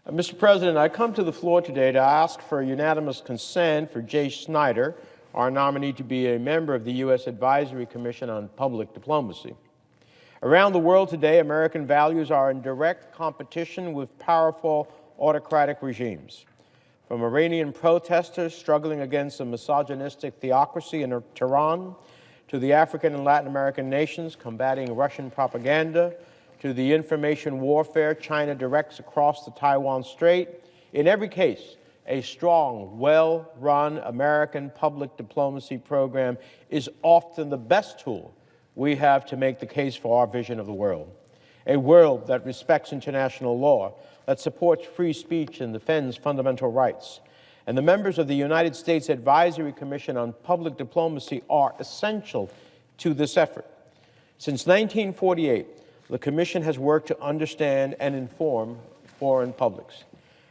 Mr. President, I come to the floor today to ask for unanimous consent for Jay Snyder, our nominee, to be a member of the U.S. Advisory Commission on Public Diplomacy. Around the world today, American values are in direct competition with powerful autocratic regimes. From Iranian protesters struggling against a misogynistic theocracy in Tehran, to the African and Latin American nations combating Russian propaganda, to the information warfare China directs across the Taiwan Strait. In every case, a strong, well-run American public diplomacy program is often the best tool we have to make the case for our vision of the world. A world that respects international law, that supports free speech and defends fundamental rights. And the members of the United States Advisory Commission on Public Diplomacy are essential to this effort. Since 1948, the Commission has worked to understand and inform foreign publics.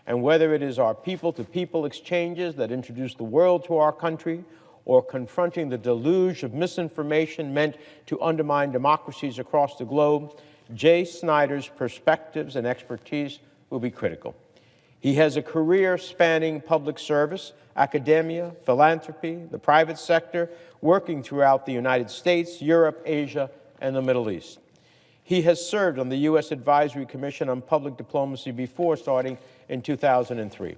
And whether it is our people-to-people exchanges that introduce the world to our country, or confronting the deluge of misinformation meant to undermine democracies across the globe, Jay Snyder's perspectives and expertise will be critical. He has a career spanning public service, academia, philanthropy, the private sector, working throughout the United States, Europe, Asia, and the Middle East. He has served on the U.S. Advisory Commission on Public Diplomacy before starting in 2003.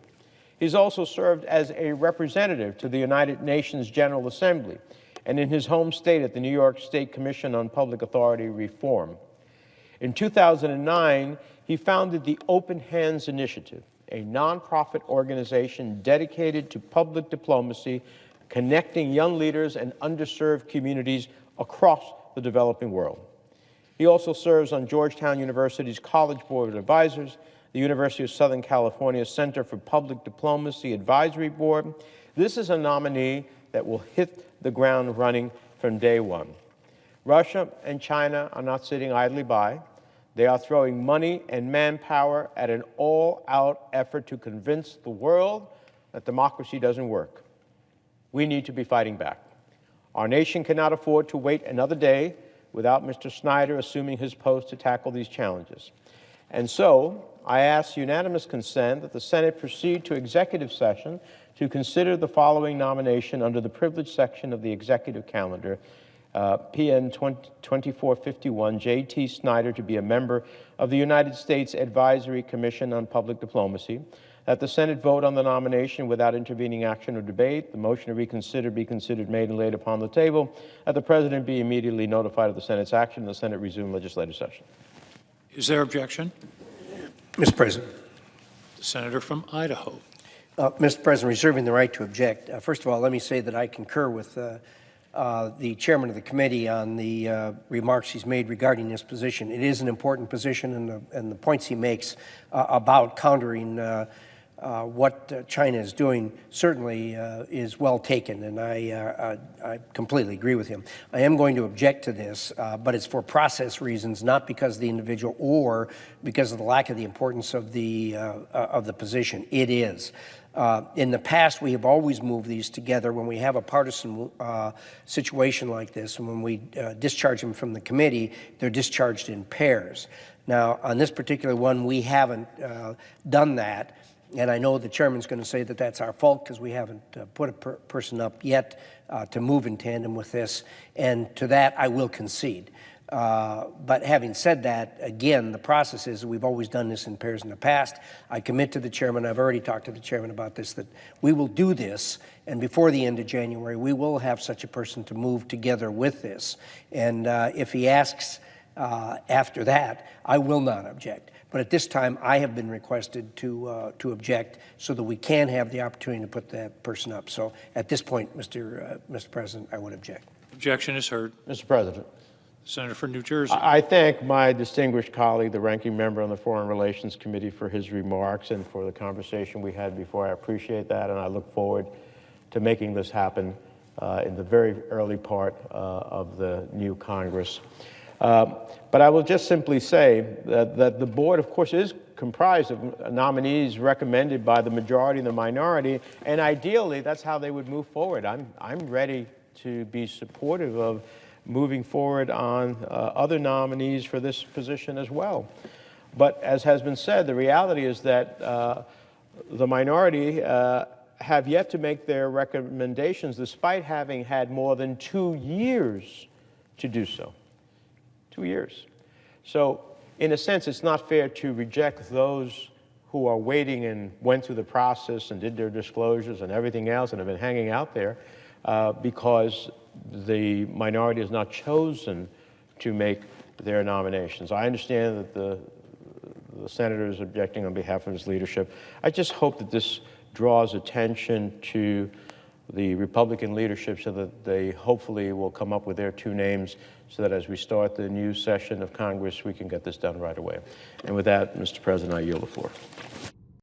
He's also served as a representative to the United Nations General Assembly and in his home state at the New York State Commission on Public Authority Reform. In 2009, he founded the Open Hands Initiative, a nonprofit organization dedicated to public diplomacy, connecting young leaders and underserved communities across the developing world. He also serves on Georgetown University's College Board of Advisors, the University of Southern California Center for Public Diplomacy Advisory Board. This is a nominee that will hit the ground running from day one. Russia and China are not sitting idly by. They are throwing money and manpower at an all-out effort to convince the world that democracy doesn't work. We need to be fighting back. Our nation cannot afford to wait another day without Mr. Snyder assuming his post to tackle these challenges. And so, I ask unanimous consent that the Senate proceed to executive session to consider the following nomination under the privileged section of the executive calendar, PN 2451, J.T. Snyder to be a member of the United States Advisory Commission on Public Diplomacy, that the Senate vote on the nomination without intervening action or debate, the motion to reconsider be considered made and laid upon the table, that the President be immediately notified of the Senate's action, and the Senate resume legislative session. Is there objection? Mr. President. The senator from Idaho. Mr. President, reserving the right to object. First of all, let me say that I concur with the chairman of the committee on the remarks he's made regarding this position. It is an important position, and the points he makes about countering what China is doing certainly is well taken, and I completely agree with him. I am going to object to this, but it's for process reasons, not because of the individual or because of the lack of the importance of the position. It is. In the past, we have always moved these together when we have a partisan situation like this, and when we discharge them from the committee, they're discharged in pairs. Now, on this particular one, we haven't done that, and I know the chairman's going to say that that's our fault because we haven't put a person up yet to move in tandem with this, and to that I will concede. But having said that, again, the process is we've always done this in pairs in the past. I commit to the chairman, I've already talked to the chairman about this, that we will do this, and before the end of January, we will have such a person to move together with this. And if he asks after that, I will not object. But at this time, I have been requested to object so that we can have the opportunity to put that person up. So at this point, Mr. President, I would object. Objection is heard. Mr. President. Senator from New Jersey. I thank my distinguished colleague, the ranking member on the Foreign Relations Committee, for his remarks and for the conversation we had before. I appreciate that, and I look forward to making this happen in the very early part of the new Congress. But I will just simply say that the board, of course, is comprised of nominees recommended by the majority and the minority, and ideally, that's how they would move forward. I'm ready to be supportive of moving forward on other nominees for this position as well. But as has been said, the reality is that the minority have yet to make their recommendations despite having had more than 2 years to do so. 2 years. So, in a sense, it's not fair to reject those who are waiting and went through the process and did their disclosures and everything else and have been hanging out there because the minority has not chosen to make their nominations. I understand that the senator is objecting on behalf of his leadership. I just hope that this draws attention to the Republican leadership so that they hopefully will come up with their 2 names so that as we start the new session of Congress, we can get this done right away. And with that, Mr. President, I yield the floor.